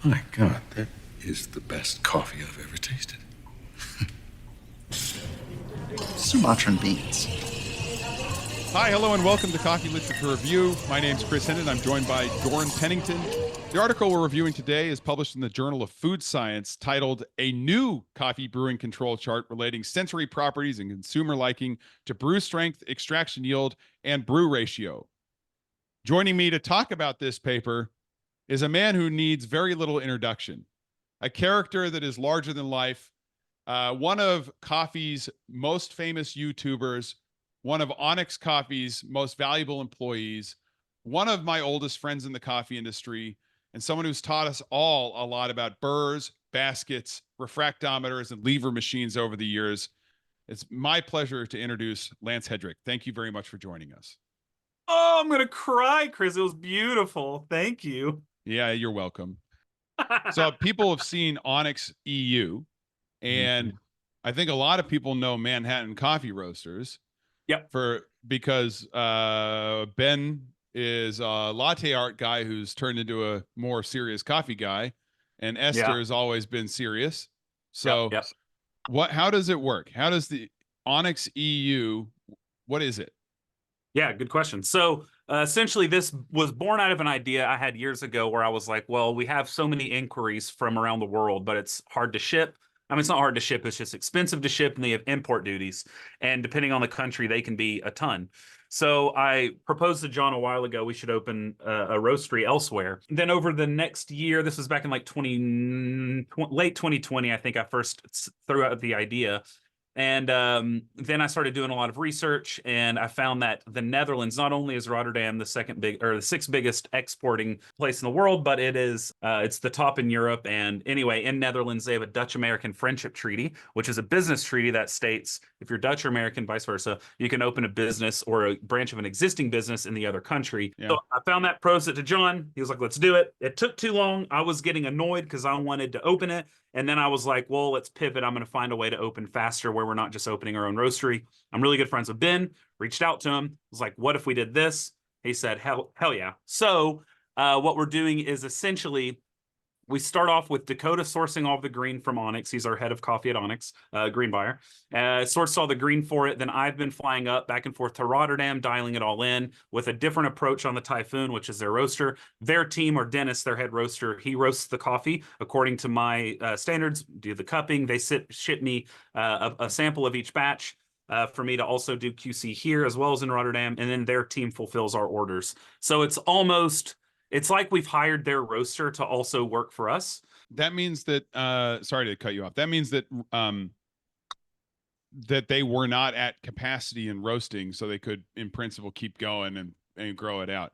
My God, that is the best coffee I've ever tasted. Sumatran beans. Hi, hello, and welcome to Coffee Literature Review. My name's Chris Hendon. I'm joined by Doran Pennington. The article we're reviewing today is published in the Journal of Food Science, titled "A New Coffee Brewing Control Chart Relating Sensory Properties and Consumer Liking to Brew Strength, Extraction Yield, and Brew Ratio." Joining me to talk about this paper is a man who needs very little introduction, a character that is larger than life, one of coffee's most famous YouTubers, one of Onyx Coffee's most valuable employees, one of my oldest friends in the coffee industry, and someone who's taught us all a lot about burrs, baskets, refractometers, and lever machines over the years. It's my pleasure to introduce Lance Hedrick. Thank you very much for joining us. Oh, I'm gonna cry, Chris. It was beautiful. Thank you. Yeah, you're welcome. So people have seen Onyx EU, and I think a lot of people know Manhattan Coffee Roasters. Yep. Because Ben is a latte art guy who's turned into a more serious coffee guy, and Esther has always been serious. So yep. How does it work? How does the Onyx EU, what is it? Yeah, good question. So essentially, this was born out of an idea I had years ago where I was like, well, we have so many inquiries from around the world, but it's hard to ship. I mean, it's not hard to ship. It's just expensive to ship, and they have import duties. And depending on the country, they can be a ton. So I proposed to John a while ago we should open a roastery elsewhere. Then over the next year, this was back in like late 2020, I think I first threw out the idea. And then I started doing a lot of research, and I found that the Netherlands, not only is Rotterdam the sixth biggest exporting place in the world, but it's the top in Europe. And anyway, in Netherlands, they have a Dutch-American friendship treaty, which is a business treaty that states if you're Dutch or American, vice versa, you can open a business or a branch of an existing business in the other country. Yeah. So I found that, proposed it to John. He was like, let's do it. It took too long. I was getting annoyed because I wanted to open it. And then I was like, well, let's pivot. I'm going to find a way to open faster where we're not just opening our own roastery. I'm really good friends with Ben, reached out to him, was like, what if we did this? He said, hell yeah. So what we're doing is essentially we start off with Dakota sourcing all of the green from Onyx. He's our head of coffee at Onyx, green buyer. Sourced all the green for it. Then I've been flying up back and forth to Rotterdam, dialing it all in with a different approach on the Typhoon, which is their roaster. Their team, or Dennis, their head roaster, he roasts the coffee according to my standards, do the cupping. They ship me a sample of each batch. For me to also do QC here as well as in Rotterdam, and then their team fulfills our orders. So it's like we've hired their roaster to also work for us. That means that, sorry to cut you off. That means that that they were not at capacity in roasting, so they could, in principle, keep going and grow it out.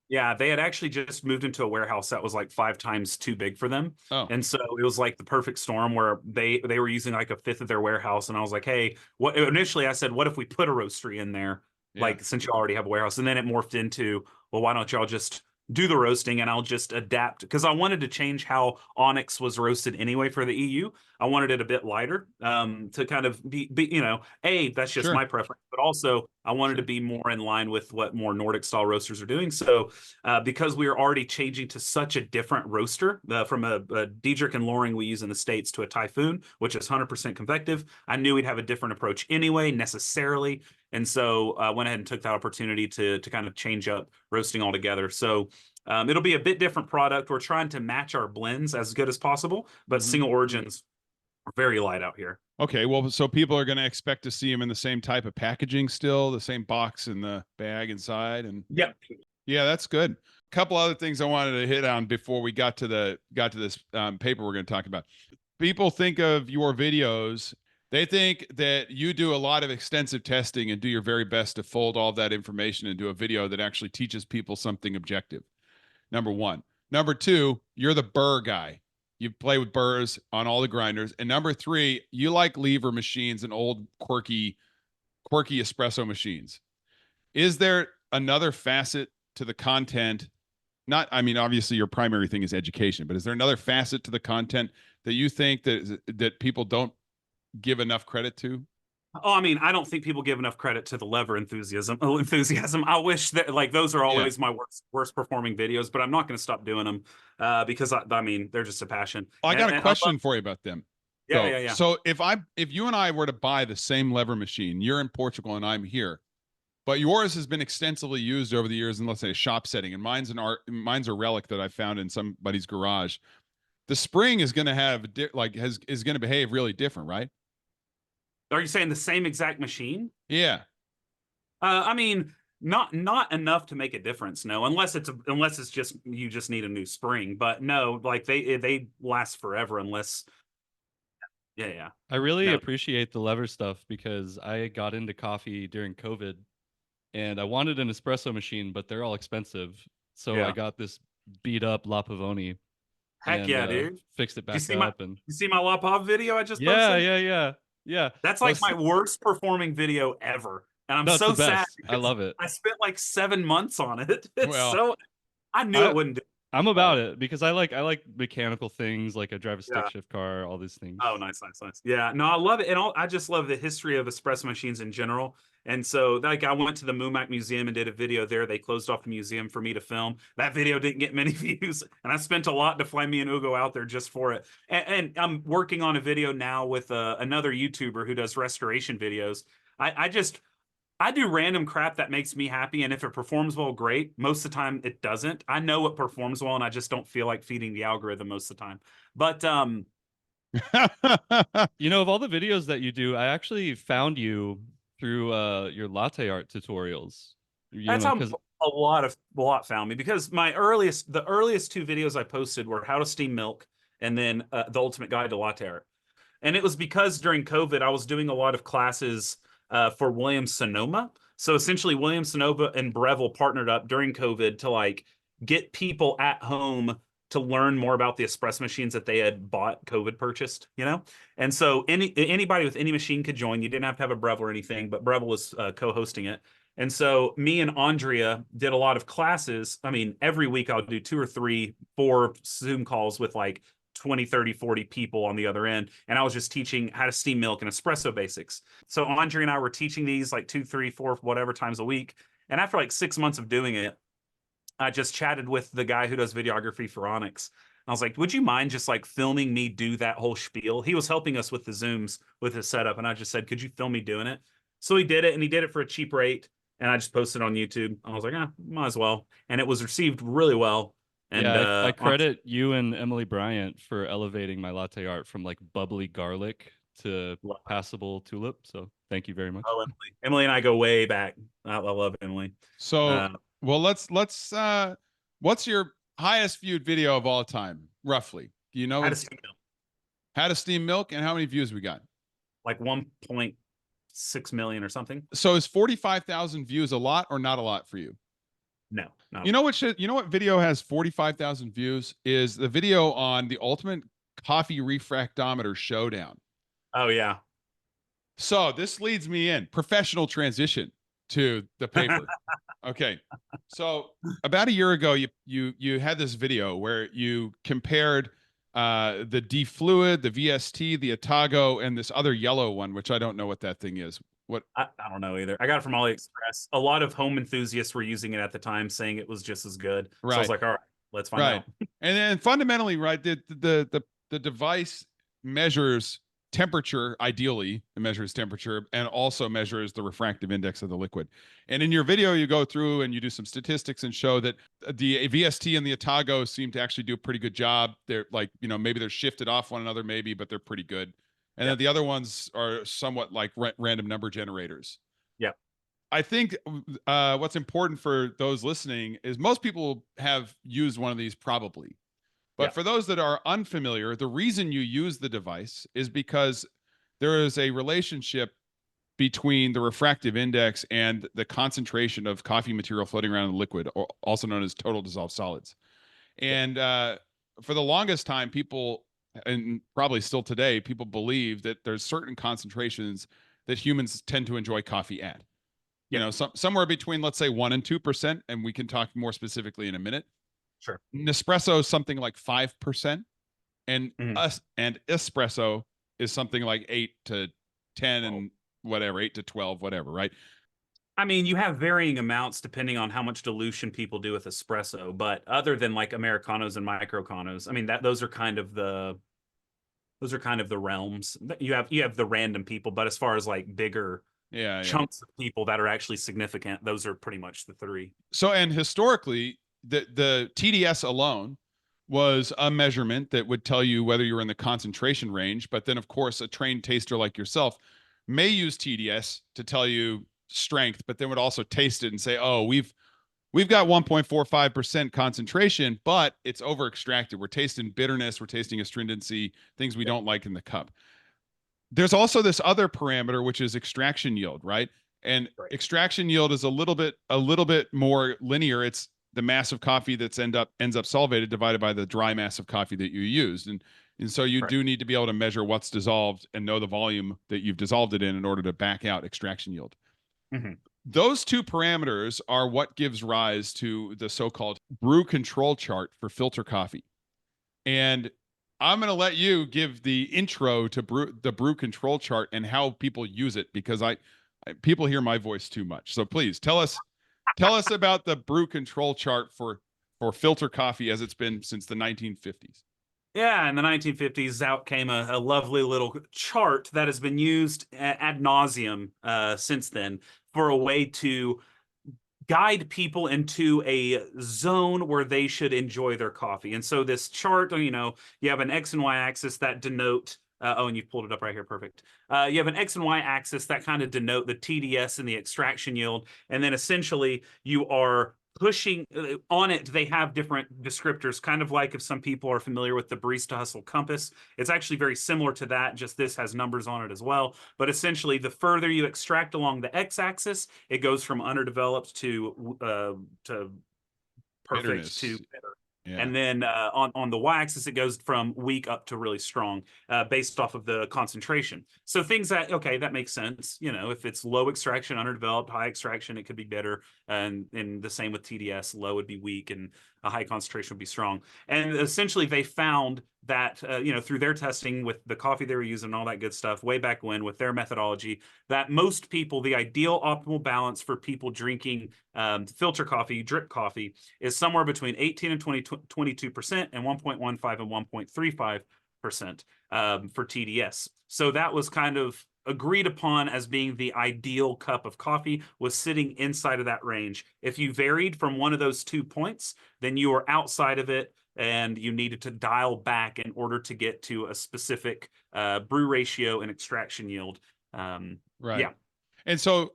Yeah, they had actually just moved into a warehouse that was like 5 times too big for them. Oh. And so it was like the perfect storm where they were using like a fifth of their warehouse. And I was like, hey, initially I said, what if we put a roastery in there? Yeah. Like, since you already have a warehouse. And then it morphed into, well, why don't y'all just do the roasting and I'll just adapt, because I wanted to change how Onyx was roasted anyway for the EU. I wanted it a bit lighter to kind of be that's just my preference, but also I wanted to be more in line with what more Nordic style roasters are doing. So because we are already changing to such a different roaster from a Diedrich and Loring we use in the States to a Typhoon, which is 100% convective, I knew we'd have a different approach anyway, necessarily. And so I went ahead and took that opportunity to kind of change up roasting altogether. So it'll be a bit different product. We're trying to match our blends as good as possible, but single origins are very light out here. Okay, well, so people are going to expect to see them in the same type of packaging still, the same box in the bag inside, and yeah, that's good. A couple other things I wanted to hit on before we got to this paper we're going to talk about. People think of your videos. They think that you do a lot of extensive testing and do your very best to fold all that information into a video that actually teaches people something objective. Number one. Number two, you're the burr guy. You play with burrs on all the grinders. And number three, you like lever machines and old quirky espresso machines. Is there another facet to the content? Obviously your primary thing is education, but is there another facet to the content that you think that people don't give enough credit to? Oh, I mean, I don't think people give enough credit to the lever enthusiasm. Oh, enthusiasm. I wish that like those are Yeah. always my worst performing videos, but I'm not going to stop doing them because I mean they're just a passion. Oh, I got a And I question love, for you about them. yeah, yeah, yeah. So if you and I were to buy the same lever machine, you're in Portugal and I'm here, but yours has been extensively used over the years in, let's say, a shop setting, and mine's a relic that I found in somebody's garage. The spring is going to have is going to behave really different, right? Are you saying the same exact machine? Yeah. I mean, not enough to make a difference. No, unless it's just you just need a new spring. But no, like they last forever unless. Yeah, yeah. I really No, appreciate the lever stuff because I got into coffee during COVID and I wanted an espresso machine, but they're all expensive. So I yeah. got this beat up La Pavoni Heck and yeah, dude. fixed it You back see my up. And you see my La Pov video I just yeah, posted? yeah. That's like my worst performing video ever. And I'm No, it's so the sad best. I because love it. I spent like 7 months on it. It's Well, so I knew I, it wouldn't do. I'm about it because I like mechanical things, like I drive a stick Yeah. shift car, all these things. Oh, nice, nice, nice. Yeah, no, I love it, and I just love the history of espresso machines in general. And so, like, I went to the Mumac Museum and did a video there. They closed off the museum for me to film. That video didn't get many views, and I spent a lot to fly me and Ugo out there just for it. And I'm working on a video now with another YouTuber who does restoration videos. I do random crap that makes me happy, and if it performs well, great. Most of the time, it doesn't. I know it performs well, and I just don't feel like feeding the algorithm most of the time. But You know, of all the videos that you do, I actually found you through your latte art tutorials. You that's know, how because a lot found me because the earliest two videos I posted were how to steam milk and then the ultimate guide to latte art. And it was because during COVID I was doing a lot of classes for Williams Sonoma. So essentially, Williams Sonoma and Breville partnered up during COVID to like get people at home to learn more about the espresso machines that they had bought COVID purchased, you know. And so anybody with any machine could join. You didn't have to have a Breville or anything, but Breville was co-hosting it. And so me and Andrea did a lot of classes. I mean, every week I'll do 2 or 3, 4 Zoom calls with like 20, 30, 40 people on the other end. And I was just teaching how to steam milk and espresso basics. So Andrea and I were teaching these like 2, 3, 4, whatever times a week. And after like 6 months of doing it, I just chatted with the guy who does videography for Onyx. I was like, would you mind just like filming me do that whole spiel? He was helping us with the Zooms with his setup. And I just said, could you film me doing it? So he did it, and he did it for a cheap rate. And I just posted on YouTube. I was like, might as well. And it was received really well. And yeah, I credit you and Emily Bryant for elevating my latte art from like bubbly garlic to passable tulip. So thank you very much. Oh, Emily and I go way back. I love Emily. So, well, let's what's your highest viewed video of all time, roughly? Do you know? How to steam milk. How to steam milk, and how many views we got? Like 1.6 million or something. So is 45,000 views a lot or not a lot for you? No, no. You know what video has 45,000 views is the video on the ultimate coffee refractometer showdown. Oh yeah. So this leads me in professional transition to the paper. Okay. So about a year ago, you had this video where you compared the D-Fluid, the VST, the Atago, and this other yellow one, which I don't know what that thing is. What? I don't know either. I got it from AliExpress. A lot of home enthusiasts were using it at the time, saying it was just as good. Right. So I was like, all right, let's find out. And then fundamentally, right, the device measures temperature. Ideally, it measures temperature and also measures the refractive index of the liquid. And in your video, you go through and you do some statistics and show that the VST and the Atago seem to actually do a pretty good job. They're like, maybe they're shifted off one another, maybe, but they're pretty good. And then the other ones are somewhat like random number generators. Yeah. I think what's important for those listening is most people have used one of these probably. But for those that are unfamiliar, the reason you use the device is because there is a relationship between the refractive index and the concentration of coffee material floating around in the liquid, or also known as total dissolved solids. And for the longest time, people, and probably still today, people believe that there's certain concentrations that humans tend to enjoy coffee at. Somewhere between, let's say, 1% and 2%, and we can talk more specifically in a minute. Sure. Nespresso is something like 5%, and Mhm. and espresso is something like 8 to 10, and whatever, 8 to 12, whatever, right? I mean, you have varying amounts depending on how much dilution people do with espresso, but other than like Americanos and microcanos, I mean that those are kind of the realms. You have the random people, but as far as like bigger Yeah, yeah. chunks of people that are actually significant, those are pretty much the three. So, and historically, the TDS alone was a measurement that would tell you whether you're in the concentration range. But then, of course, a trained taster like yourself may use TDS to tell you strength, but then would also taste it and say, "Oh, we've got 1.45% concentration, but it's over extracted. We're tasting bitterness, we're tasting astringency, things we don't like in the cup." There's also this other parameter, which is extraction yield, right? And Right. extraction yield is a little bit more linear. It's the mass of coffee that's ends up solvated divided by the dry mass of coffee that you used. And so you Right. do need to be able to measure what's dissolved and know the volume that you've dissolved it in order to back out extraction yield. Mm-hmm. Those two parameters are what gives rise to the so-called brew control chart for filter coffee. And I'm going to let you give the intro to the brew control chart and how people use it, because people hear my voice too much. So please tell us about the brew control chart for filter coffee as it's been since the 1950s. Yeah, in the 1950s, out came a lovely little chart that has been used ad nauseum since then for a way to guide people into a zone where they should enjoy their coffee. And so this chart, you have an X and Y axis that denote, and you've pulled it up right here, perfect. You have an X and Y axis that kind of denote the TDS and the extraction yield. And then essentially you are pushing on it. They have different descriptors, kind of like if some people are familiar with the Barista Hustle Compass. It's actually very similar to that, just this has numbers on it as well. But essentially, the further you extract along the x-axis, it goes from underdeveloped to perfect Bitterness. to bitter. Yeah. And then on the y-axis, it goes from weak up to really strong based off of the concentration. So things that makes sense. If it's low extraction, underdeveloped, high extraction, it could be bitter. And the same with TDS, low would be weak and a high concentration would be strong. And essentially they found that, through their testing with the coffee they were using and all that good stuff way back when with their methodology, that most people, the ideal optimal balance for people drinking filter coffee, drip coffee, is somewhere between 18 and 22% and 1.15 and 1.35% for TDS. So that was kind of agreed upon as being the ideal cup of coffee, was sitting inside of that range. If you varied from one of those 2 points, then you were outside of it and you needed to dial back in order to get to a specific brew ratio and extraction yield. Right. Yeah. And so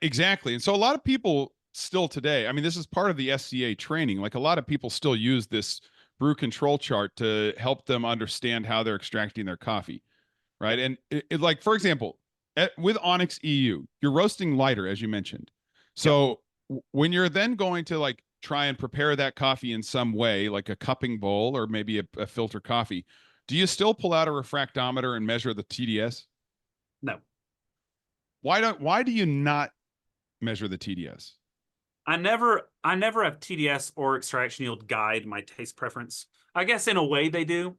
exactly. And so a lot of people still today, I mean, this is part of the SCA training. Like a lot of people still use this brew control chart to help them understand how they're extracting their coffee. Right. And like, for example, with Onyx EU, you're roasting lighter, as you mentioned. So when you're then going to like try and prepare that coffee in some way, like a cupping bowl or maybe a filter coffee, do you still pull out a refractometer and measure the TDS? No. Why do you not measure the TDS? I never have TDS or extraction yield guide my taste preference. I guess in a way they do,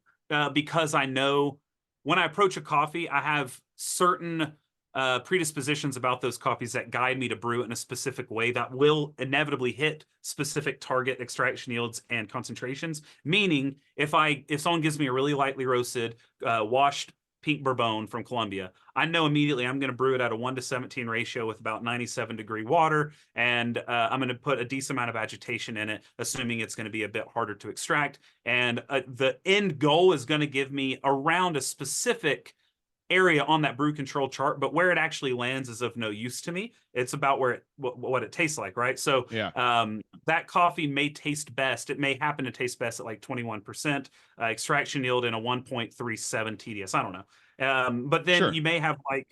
because I know when I approach a coffee, I have certain predispositions about those coffees that guide me to brew it in a specific way that will inevitably hit specific target extraction yields and concentrations. Meaning, if someone gives me a really lightly roasted, washed pink bourbon from Colombia, I know immediately I'm going to brew it at a 1:17 ratio with about 97-degree water, and I'm going to put a decent amount of agitation in it, assuming it's going to be a bit harder to extract. And the end goal is going to give me around a specific area on that brew control chart, but where it actually lands is of no use to me. It's about what it tastes like, right? So that coffee may taste best. It may happen to taste best at like 21% extraction yield in a 1.37 TDS. I don't know. But then you may have like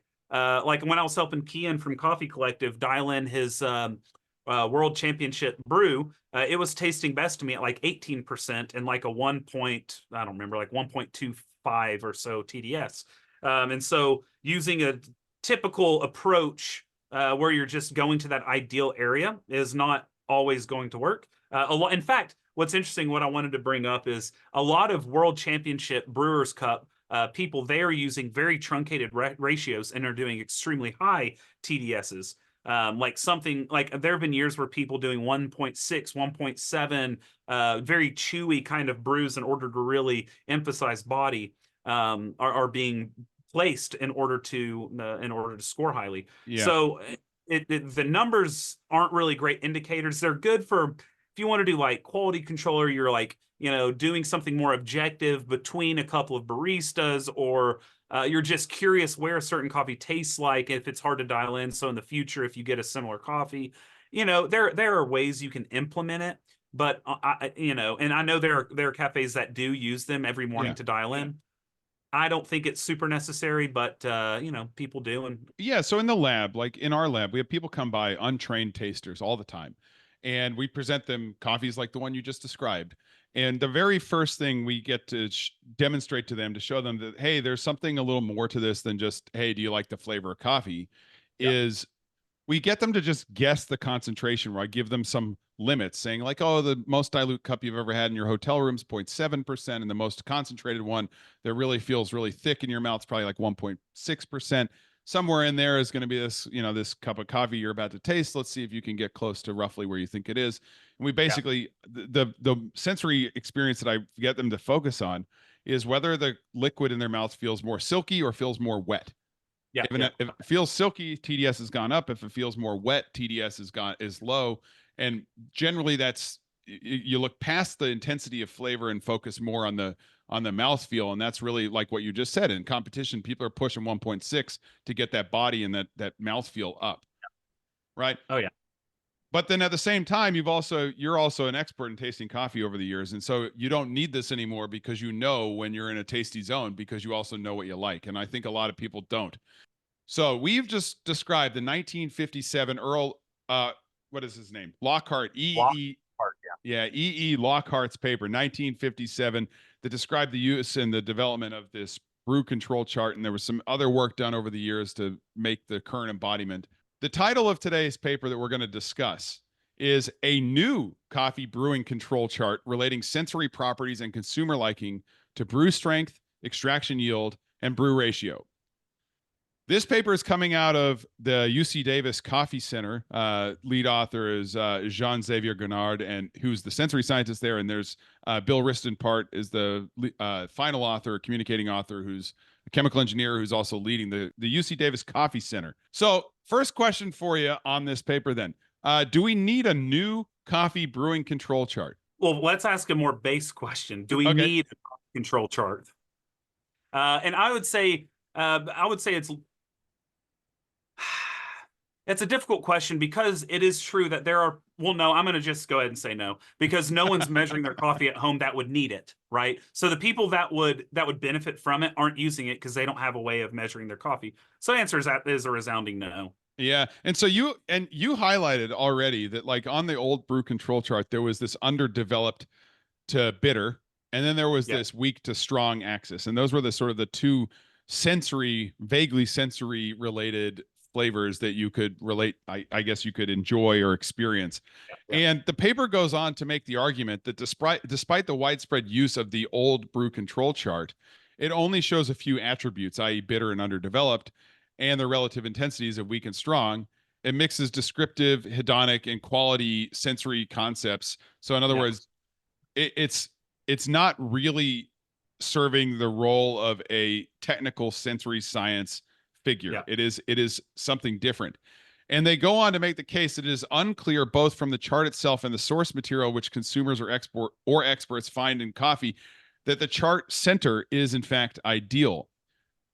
when I was helping Kian from Coffee Collective dial in his World Championship brew, it was tasting best to me at like 18% and like a 1.25 or so TDS. And so using a typical approach where you're just going to that ideal area is not always going to work. In fact, what's interesting, what I wanted to bring up is a lot of World Championship Brewers Cup people there using very truncated ratios and are doing extremely high TDSs. Like something like there have been years where people doing 1.6, 1.7, very chewy kind of brews in order to really emphasize body, are being placed in order to score highly. Yeah. So the numbers aren't really great indicators. They're good for if you want to do like quality control, or you're like, doing something more objective between a couple of baristas, or you're just curious where a certain coffee tastes like, if it's hard to dial in. So in the future, if you get a similar coffee, there are ways you can implement it. But and I know there are cafes that do use them every morning to dial in. I don't think it's super necessary, but people do. And yeah, so in the lab, like in our lab, we have people come by, untrained tasters all the time, and we present them coffees like the one you just described. And the very first thing we get to demonstrate to them, to show them that, hey, there's something a little more to this than just, hey, do you like the flavor of coffee? Is we get them to just guess the concentration, where I give them some limits, saying like, oh, the most dilute cup you've ever had in your hotel room is 0.7%, and the most concentrated one that really feels really thick in your mouth is probably like 1.6%. Somewhere in there is going to be this, this cup of coffee you're about to taste. Let's see if you can get close to roughly where you think it is. And we basically, the sensory experience that I get them to focus on is whether the liquid in their mouth feels more silky or feels more wet. If it feels silky, TDS has gone up. If it feels more wet, TDS is low. And generally that's, you look past the intensity of flavor and focus more on the mouthfeel. And that's really like what you just said. In competition, people are pushing 1.6 to get that body and that mouthfeel up. Right? Oh yeah. But then at the same time, you're also an expert in tasting coffee over the years. And so you don't need this anymore, because when you're in a tasty zone, because you also know what you like. And I think a lot of people don't. So we've just described the 1957 Earl, what is his name? Lockhart, Lockhart, E.E. Lockhart's paper, 1957, that described the use and the development of this brew control chart. And there was some other work done over the years to make the current embodiment. The title of today's paper that we're going to discuss is A New Coffee Brewing Control Chart Relating Sensory Properties and Consumer Liking to Brew Strength, Extraction Yield, and Brew Ratio. This paper is coming out of the UC Davis Coffee Center. Lead author is Jean-Xavier Guinard, and who's the sensory scientist there. And there's Bill Ristenpart is the final author, communicating author, who's a chemical engineer who's also leading the UC Davis Coffee Center. So first question for you on this paper then. Do we need a new coffee brewing control chart? Well, let's ask a more base question. Do we need a coffee control chart? And I would say it's a difficult question, because it is true that there are, well, no, I'm going to just go ahead and say no, because no one's measuring their coffee at home that would need it, right? So the people that would benefit from it aren't using it because they don't have a way of measuring their coffee. So the answer is a resounding no. Yeah. And so you highlighted already that, like, on the old brew control chart, there was this underdeveloped to bitter, and then there was this weak to strong axis. And those were the sort of the two vaguely sensory related flavors that you could relate, I guess you could enjoy or experience. And the paper goes on to make the argument that despite the widespread use of the old brew control chart, it only shows a few attributes, i.e. bitter and underdeveloped, and the relative intensities of weak and strong. It mixes descriptive, hedonic, and quality sensory concepts. So in other words, it's not really serving the role of a technical sensory science figure. It is something different. And they go on to make the case that it is unclear, both from the chart itself and the source material which consumers or experts find in coffee, that the chart center is in fact ideal.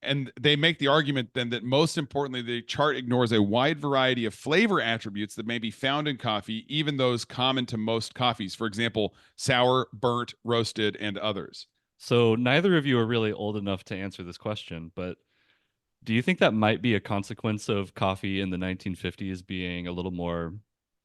And they make the argument then that, most importantly, the chart ignores a wide variety of flavor attributes that may be found in coffee, even those common to most coffees. For example, sour, burnt, roasted, and others. So neither of you are really old enough to answer this question, but do you think that might be a consequence of coffee in the 1950s being a little more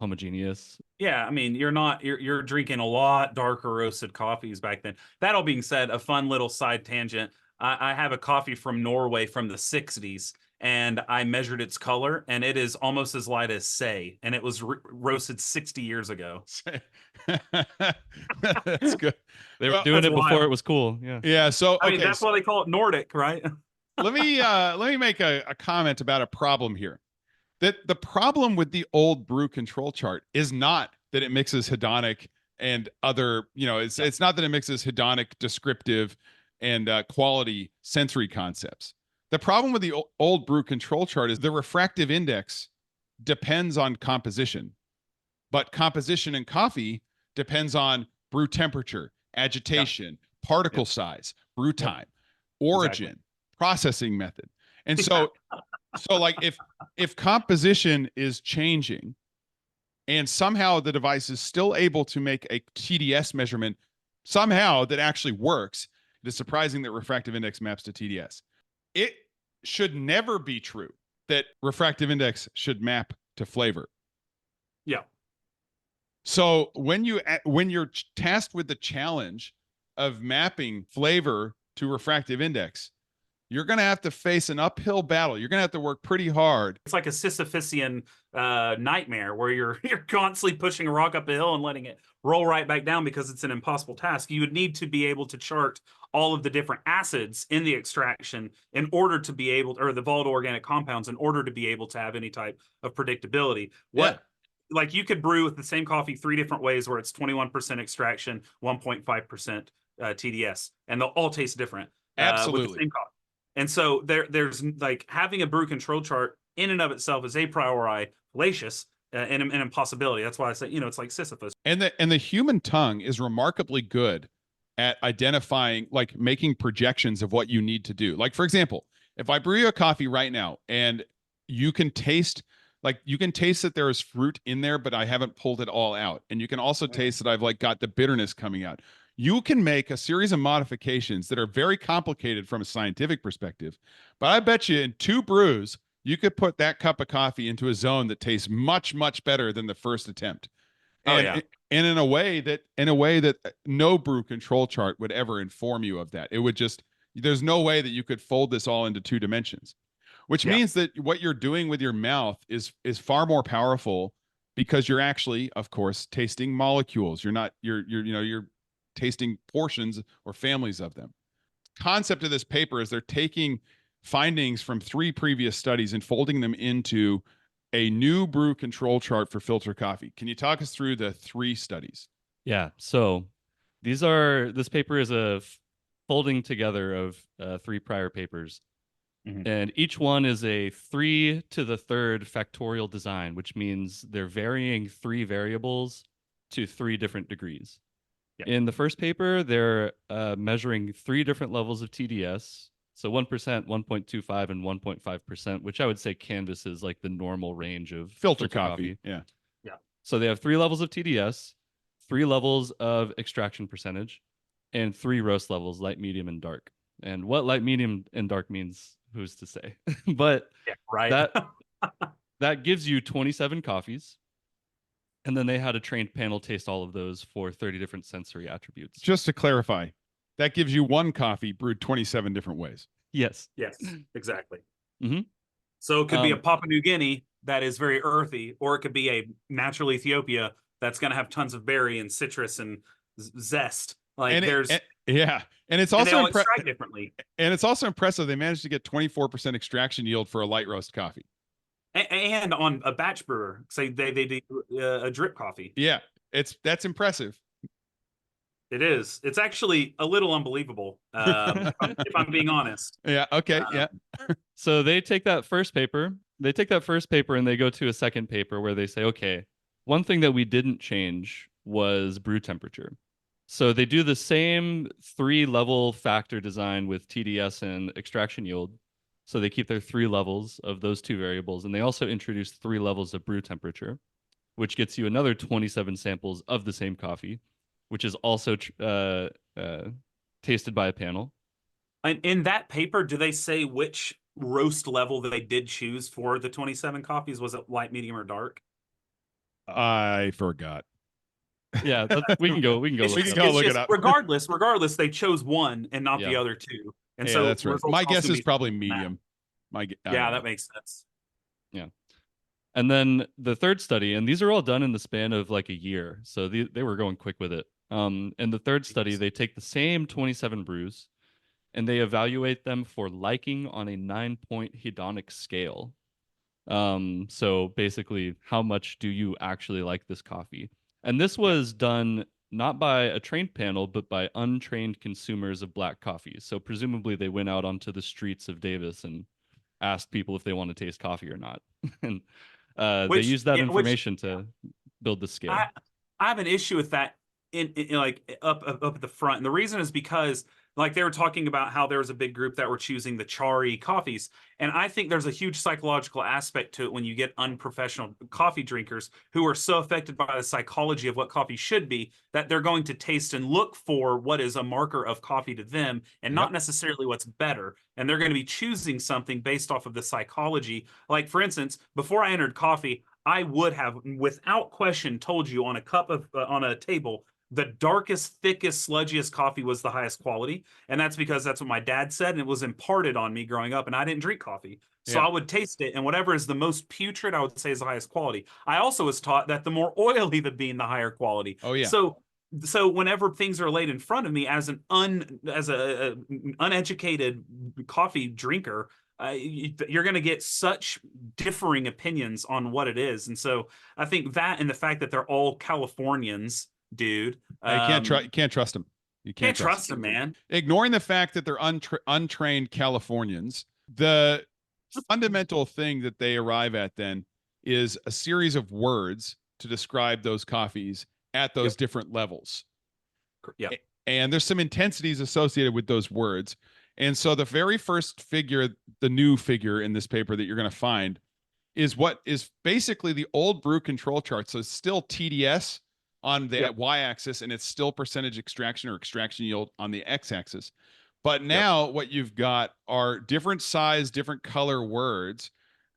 homogeneous? Yeah, I mean, you're drinking a lot darker roasted coffees back then. That all being said, a fun little side tangent. I have a coffee from Norway from the 60s, and I measured its color, and it is almost as light as say, and it was roasted 60 years ago. That's good. They were Well, doing that's it before wild. it was cool. Yeah. Yeah. So I mean, okay. that's why they call it Nordic, right? let me make a comment about a problem here. That the problem with the old brew control chart is not that it mixes hedonic and other, it's not that it mixes hedonic, descriptive, and quality sensory concepts. The problem with the old brew control chart is the refractive index depends on composition, but composition in coffee depends on brew temperature, agitation, particle size, brew time, origin, processing method. And so like if composition is changing and somehow the device is still able to make a TDS measurement somehow that actually works, it is surprising that refractive index maps to TDS. It should never be true that refractive index should map to flavor. Yeah. So when you're tasked with the challenge of mapping flavor to refractive index, you're going to have to face an uphill battle. You're going to have to work pretty hard. It's like a Sisyphusian nightmare where you're constantly pushing a rock up a hill and letting it roll right back down because it's an impossible task. You would need to be able to chart all of the different acids in the extraction in order to be able to, or the volatile organic compounds in order to be able to have any type of predictability. Like you could brew with the same coffee 3 different ways where it's 21% extraction, 1.5% TDS, and they'll all taste different. Absolutely. With the same coffee. And so there's like having a brew control chart in and of itself is a priori fallacious and an impossibility. That's why I say, it's like Sisyphus. And the human tongue is remarkably good at identifying, like making projections of what you need to do. Like, for example, if I brew you a coffee right now and you can taste that there is fruit in there, but I haven't pulled it all out. And you can also taste that I've like got the bitterness coming out. You can make a series of modifications that are very complicated from a scientific perspective. But I bet you in 2 brews, you could put that cup of coffee into a zone that tastes much, much better than the first attempt. And in a way that no brew control chart would ever inform you of that. It would just, there's no way that you could fold this all into 2 dimensions, which means that what you're doing with your mouth is far more powerful because you're actually, of course, tasting molecules. You're tasting portions or families of them. Concept of this paper is they're taking findings from 3 previous studies and folding them into a new brew control chart for filter coffee. Can you talk us through the 3 studies? Yeah. So this paper is a folding together of 3 prior papers. Mm-hmm. And each one is a 3 to the 3rd factorial design, which means they're varying 3 variables to 3 different degrees. Yeah. In the first paper, they're measuring 3 different levels of TDS. So 1%, 1.25, and 1.5%, which I would say canvasses like the normal range of filter coffee. Yeah. So they have 3 levels of TDS, 3 levels of extraction percentage, and 3 roast levels, light, medium, and dark. And what light, medium, and dark means, who's to say? But that gives you 27 coffees. And then they had a trained panel taste all of those for 30 different sensory attributes. Just to clarify, that gives you 1 coffee brewed 27 different ways. Yes. Yes, exactly. Mm-hmm. So it could be a Papua New Guinea that is very earthy, or it could be a natural Ethiopia that's going to have tons of berry and citrus and zest. Like and there's and it's also extract differently. And it's also impressive they managed to get 24% extraction yield for a light roast coffee. And on a batch brewer, say they do a drip coffee. Yeah, that's impressive. It is. It's actually a little unbelievable, if I'm being honest. Yeah. Okay. Yeah. So they take that first paper. And they go to a second paper where they say, okay, one thing that we didn't change was brew temperature. So they do the same 3-level factor design with TDS and extraction yield. So they keep their 3 levels of those 2 variables. And they also introduce 3 levels of brew temperature, which gets you another 27 samples of the same coffee, which is also tasted by a panel. And in that paper, do they say which roast level that they did choose for the 27 coffees? Was it light, medium, or dark? I forgot. Yeah, we can go. Look it up. Regardless, they chose one and not the other 2. And so that's right. My guess is probably medium. I Yeah, don't that know. makes sense. Yeah. And then the third study, and these are all done in the span of like a year. So they were going quick with it. In the third study, they take the same 27 brews and they evaluate them for liking on a 9-point hedonic scale. So basically, how much do you actually like this coffee? And this was done not by a trained panel, but by untrained consumers of black coffee. So presumably they went out onto the streets of Davis and asked people if they want to taste coffee or not. And they Which, used that yeah, which information to build the I scale. I have an issue with that in like up at the front. And the reason is because like they were talking about how there was a big group that were choosing the Chari coffees. And I think there's a huge psychological aspect to it when you get unprofessional coffee drinkers who are so affected by the psychology of what coffee should be that they're going to taste and look for what is a marker of coffee to them and not Yep. necessarily what's better. And they're going to be choosing something based off of the psychology. Like, for instance, before I entered coffee, I would have, without question, told you on a cup of on a table the darkest, thickest, sludgiest coffee was the highest quality, and that's because that's what my dad said, and it was imparted on me growing up. And I didn't drink coffee, so Yeah. I would taste it, and whatever is the most putrid, I would say is the highest quality. I also was taught that the more oily the bean, the higher quality. Oh, yeah. So whenever things are laid in front of me as a uneducated coffee drinker, you're going to get such differing opinions on what it is. And so I think that and the fact that they're all Californians, dude. You can't trust them. You Can't trust them, man. Ignoring the fact that they're untrained Californians, the fundamental thing that they arrive at then is a series of words to describe those coffees at those different levels. Yeah. And there's some intensities associated with those words. And so the very first figure, the new figure in this paper that you're going to find is what is basically the old brew control chart. So it's still TDS on the y-axis, and it's still percentage extraction or extraction yield on the x-axis. But now what you've got are different size, different color words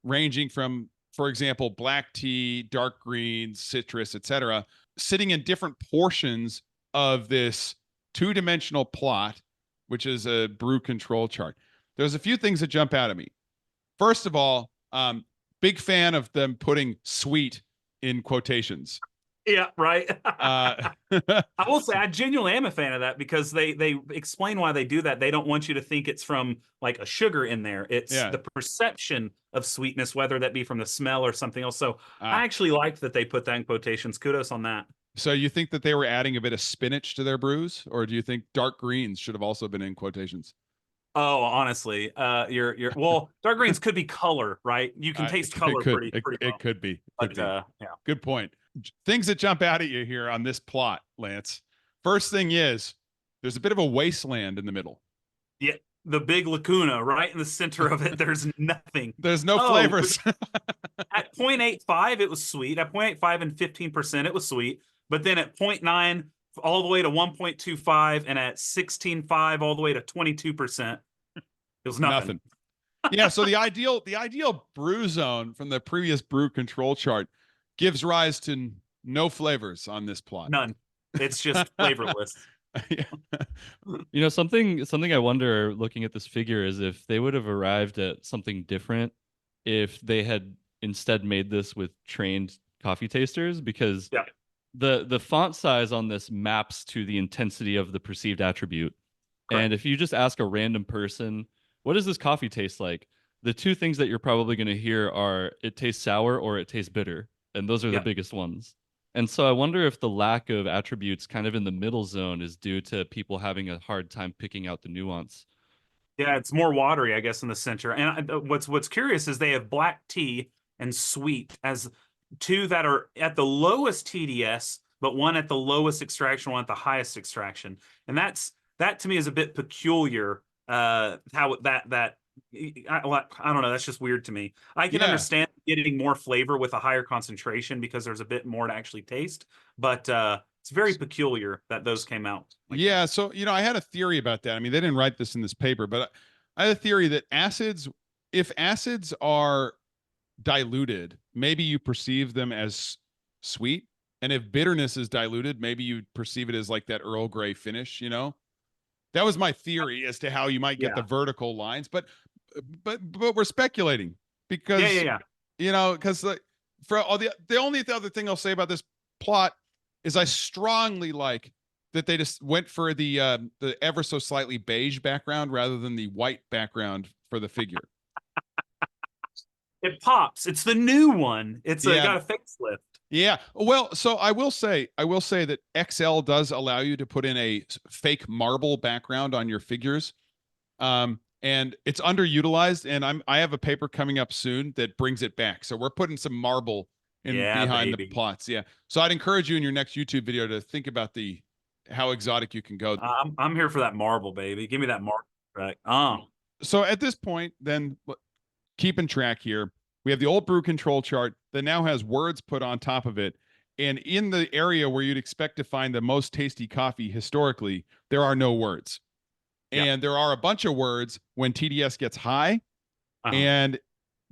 ranging from, for example, black tea, dark greens, citrus, etc., sitting in different portions of this two-dimensional plot, which is a brew control chart. There's a few things that jump out at me. First of all, big fan of them putting sweet in quotations. Yeah, right. I will say I genuinely am a fan of that because they explain why they do that. They don't want you to think it's from like a sugar in there. It's the perception of sweetness, whether that be from the smell or something else. So I actually liked that they put that in quotations. Kudos on that. So you think that they were adding a bit of spinach to their brews, or do you think dark greens should have also been in quotations? Oh, honestly, you're well. Dark greens could be color, right? You can taste color pretty well. It could be. Yeah. Good point. Things that jump out at you here on this plot, Lance. First thing is there's a bit of a wasteland in the middle. Yeah, the big lacuna right in the center of it. There's nothing. There's no flavors. At 0.85, it was sweet. At 0.85 and 15%, it was sweet. But then at 0.9 all the way to 1.25 and at 16.5 all the way to 22%, it was nothing. Yeah, so the ideal brew zone from the previous brew control chart gives rise to no flavors on this plot. None. It's just flavorless. You know, something I wonder looking at this figure is if they would have arrived at something different if they had instead made this with trained coffee tasters, because the font size on this maps to the intensity of the perceived attribute. Correct. And if you just ask a random person, what does this coffee taste like? The two things that you're probably going to hear are it tastes sour or it tastes bitter. And those are the biggest ones. And so I wonder if the lack of attributes kind of in the middle zone is due to people having a hard time picking out the nuance. Yeah, it's more watery, I guess, in the center. And what's curious is they have black tea and sweet as two that are at the lowest TDS, but one at the lowest extraction, one at the highest extraction. And that to me is a bit peculiar. How that I don't know. That's just weird to me. I can understand getting more flavor with a higher concentration because there's a bit more to actually taste, but it's very peculiar that those came out. That. So, I had a theory about that. I mean, they didn't write this in this paper, but I had a theory that if acids are diluted, maybe you perceive them as sweet. And if bitterness is diluted, maybe you perceive it as like that Earl Grey finish, That was my theory as to how you might get the vertical lines. But but we're speculating because Yeah. because for all the only other thing I'll say about this plot is I strongly like that they just went for the ever so slightly beige background rather than the white background for the figure. It pops. It's the new one. It's got a facelift. Yeah. Well, so I will say that XL does allow you to put in a fake marble background on your figures. And it's underutilized, and I have a paper coming up soon that brings it back. So we're putting some marble behind the plots. Yeah. So I'd encourage you in your next YouTube video to think about how exotic you can go. I'm here for that marble, baby. Give me that marble back. So at this point, then keeping track here, we have the old brew control chart that now has words put on top of it. And in the area where you'd expect to find the most tasty coffee historically, there are no words. And there are a bunch of words when TDS gets high, and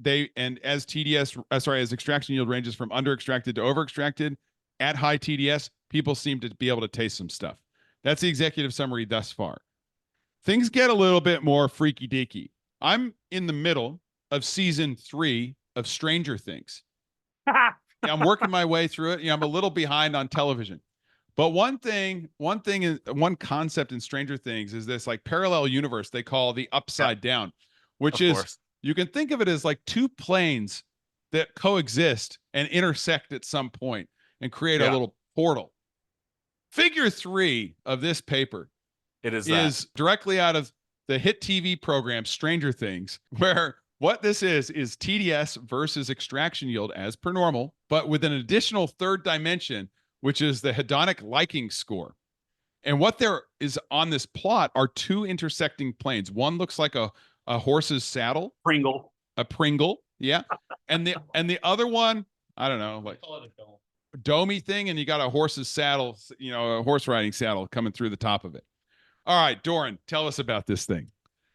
as extraction yield ranges from under extracted to over extracted at high TDS, people seem to be able to taste some stuff. That's the executive summary thus far. Things get a little bit more freaky deaky. I'm in the middle of season 3 of Stranger Things. I'm working my way through it. I'm a little behind on television. But one concept in Stranger Things is this like parallel universe they call the upside down, which is you can think of it as like two planes that coexist and intersect at some point and create a little portal. Figure 3 of this paper is directly out of the hit TV program Stranger Things, where what this is TDS versus extraction yield as per normal, but with an additional third dimension, which is the hedonic liking score. And what there is on this plot are two intersecting planes. One looks like a horse's saddle. A Pringle. Yeah. And the other one, I don't know, like domey thing, and you got a horse's saddle, a horse riding saddle coming through the top of it. All right, Doran, tell us about this thing.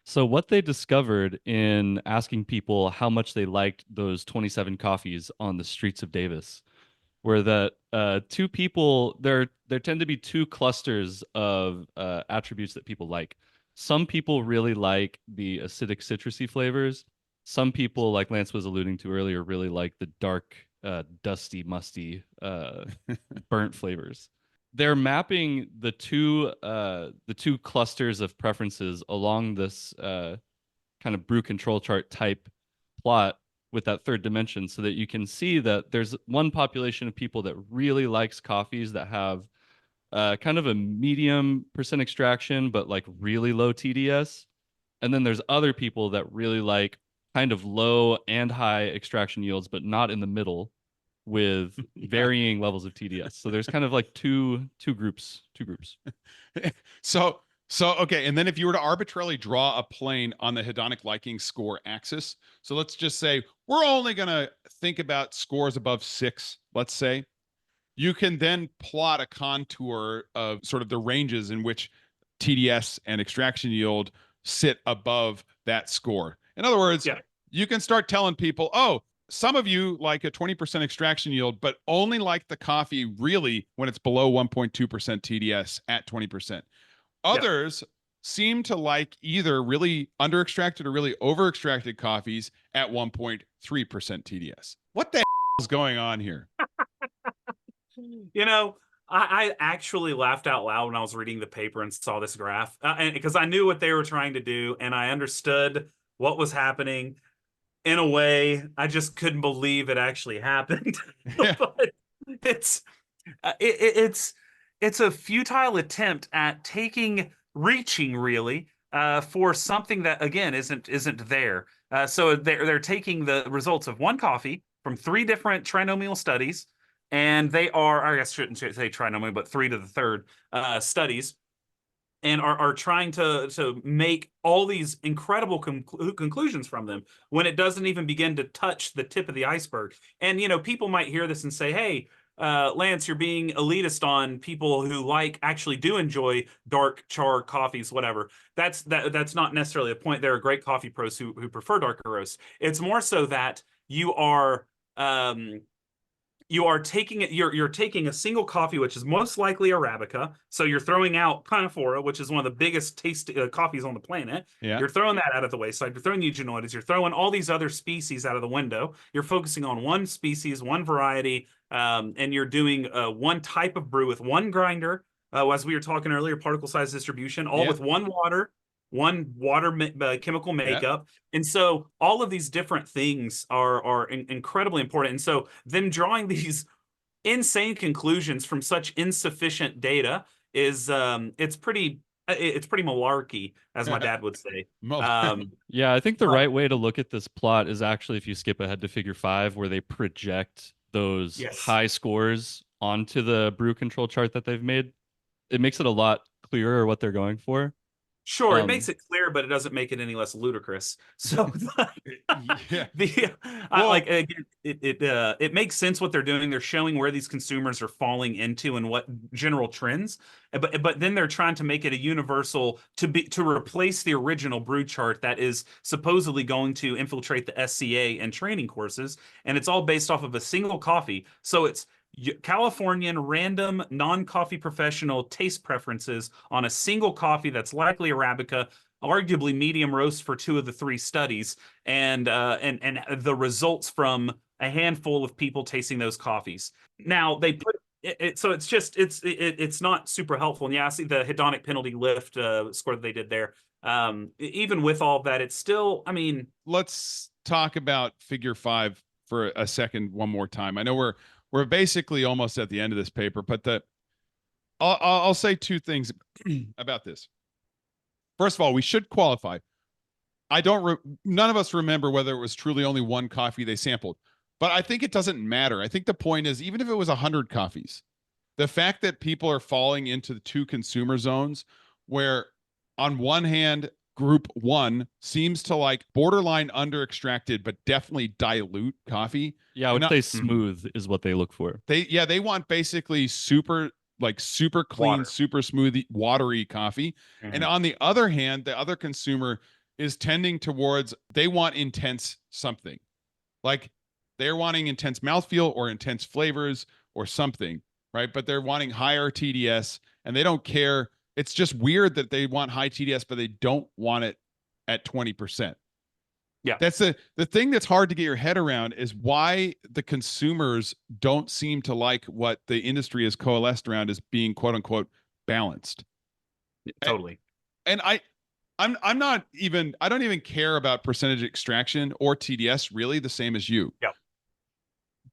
So what they discovered in asking people how much they liked those 27 coffees on the streets of Davis were that two people, there tend to be two clusters of attributes that people like. Some people really like the acidic citrusy flavors. Some people, like Lance was alluding to earlier, really like the dark, dusty, musty, burnt flavors. They're mapping the two clusters of preferences along this kind of brew control chart type plot with that third dimension, so that you can see that there's one population of people that really likes coffees that have kind of a medium percent extraction, but like really low TDS. And then there's other people that really like kind of low and high extraction yields, but not in the middle, with varying levels of TDS. So there's kind of like two groups. So, okay, and then if you were to arbitrarily draw a plane on the hedonic liking score axis, so let's just say we're only going to think about scores above 6, let's say, you can then plot a contour of sort of the ranges in which TDS and extraction yield sit above that score. In other words, you can start telling people, oh, some of you like a 20% extraction yield, but only like the coffee really when it's below 1.2% TDS at 20%. Others seem to like either really under extracted or really over extracted coffees at 1.3% TDS. What the is going on here? I actually laughed out loud when I was reading the paper and saw this graph, and because I knew what they were trying to do and I understood what was happening. In a way, I just couldn't believe it actually happened. But it's a futile attempt at reaching really for something that again isn't there. So they're taking the results of one coffee from 3 different trinomial studies, and they are, I guess I shouldn't say trinomial, but 3 to the third studies, and are trying to make all these incredible conclusions from them when it doesn't even begin to touch the tip of the iceberg. And, people might hear this and say, hey, Lance, you're being elitist on people who actually do enjoy dark char coffees, whatever. That's not necessarily a point. There are great coffee pros who prefer darker roasts. It's more so that you are you are taking it, you're taking a single coffee, which is most likely Arabica. So you're throwing out Canephora, which is one of the biggest taste coffees on the planet. Yeah. You're throwing that out of the wayside. You're throwing Eugenioides. You're throwing all these other species out of the window. You're focusing on one species, one variety, and you're doing one type of brew with one grinder. As we were talking earlier, particle size distribution, all with one water chemical makeup. And so all of these different things are incredibly important. And so them drawing these insane conclusions from such insufficient data is it's pretty malarkey, as my dad would say. Yeah, I think the right way to look at this plot is actually if you skip ahead to figure 5, where they project those high scores onto the brew control chart that they've made. It makes it a lot clearer what they're going for. Sure, it makes it clear, but it doesn't make it any less ludicrous. So, it makes sense what they're doing. They're showing where these consumers are falling into and what general trends. But then they're trying to make it a universal to replace the original brew chart that is supposedly going to infiltrate the SCA and training courses, and it's all based off of a single coffee. So it's Californian random non-coffee professional taste preferences on a single coffee that's likely Arabica, arguably medium roast for 2 of the 3 studies, and the results from a handful of people tasting those coffees. Now they put it so it's not super helpful. And yeah, I see the hedonic penalty lift score that they did there. Even with all that, it's still, I mean, let's talk about figure 5 for a second one more time. I know we're basically almost at the end of this paper, but I'll say 2 things about this. First of all, we should qualify. None of us remember whether it was truly only one coffee they sampled, but I think it doesn't matter. I think the point is, even if it was 100 coffees, the fact that people are falling into the 2 consumer zones where on one hand, group 1 seems to like borderline under extracted, but definitely dilute coffee. Yeah, I would say smooth is what they look for. They want basically super clean, super smooth, watery coffee. And on the other hand, the other consumer is tending towards, they want intense something. Like they're wanting intense mouthfeel or intense flavors or something, right? But they're wanting higher TDS and they don't care. It's just weird that they want high TDS, but they don't want it at 20%. Yeah. That's the thing that's hard to get your head around is why the consumers don't seem to like what the industry has coalesced around as being quote unquote balanced. Totally. And I don't even care about percentage extraction or TDS really the same as you. Yeah.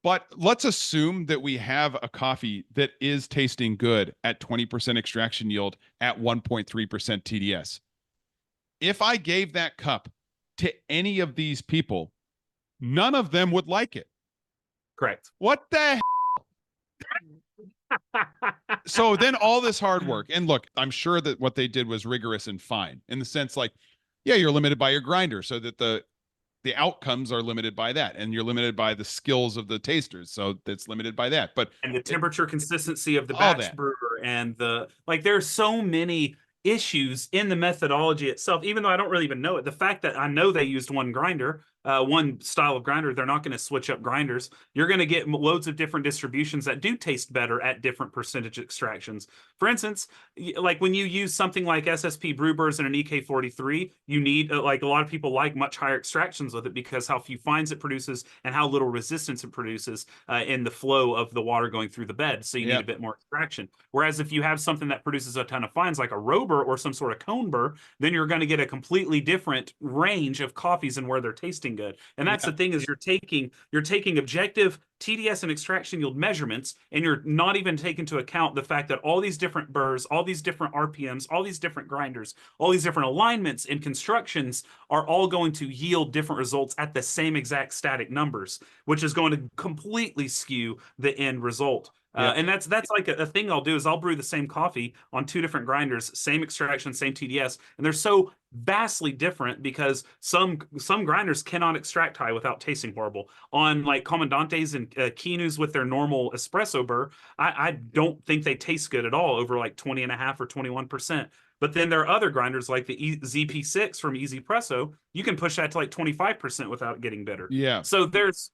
But let's assume that we have a coffee that is tasting good at 20% extraction yield at 1.3% TDS. If I gave that cup to any of these people, none of them would like it. Correct. What the hell? So then all this hard work, and look, I'm sure that what they did was rigorous and fine in the sense like, yeah, you're limited by your grinder so that the outcomes are limited by that, and you're limited by the skills of the tasters, so that's limited by that. But and the temperature consistency of the batch brewer, and there's so many issues in the methodology itself, even though I don't really even know it. The fact that I know they used one grinder, one style of grinder, they're not going to switch up grinders. You're going to get loads of different distributions that do taste better at different percentage extractions. For instance, like when you use something like SSP Brewbers and an EK43, you need, like a lot of people like much higher extractions with it because how few fines it produces and how little resistance it produces in the flow of the water going through the bed. So you need a bit more extraction. Whereas if you have something that produces a ton of fines like a Rober or some sort of cone burr, then you're going to get a completely different range of coffees and where they're tasting good. And that's the thing is you're taking objective TDS and extraction yield measurements, and you're not even taking into account the fact that all these different burrs, all these different RPMs, all these different grinders, all these different alignments and constructions are all going to yield different results at the same exact static numbers, which is going to completely skew the end result. And that's like a thing I'll do is I'll brew the same coffee on 2 different grinders, same extraction, same TDS, and they're so vastly different because some grinders cannot extract high without tasting horrible. On like Comandantes and Kinus with their normal espresso burr, I don't think they taste good at all over like 20.5 or 21%. But then there are other grinders like the ZP6 from Easy Presso. You can push that to like 25% without getting bitter. Yeah. So there's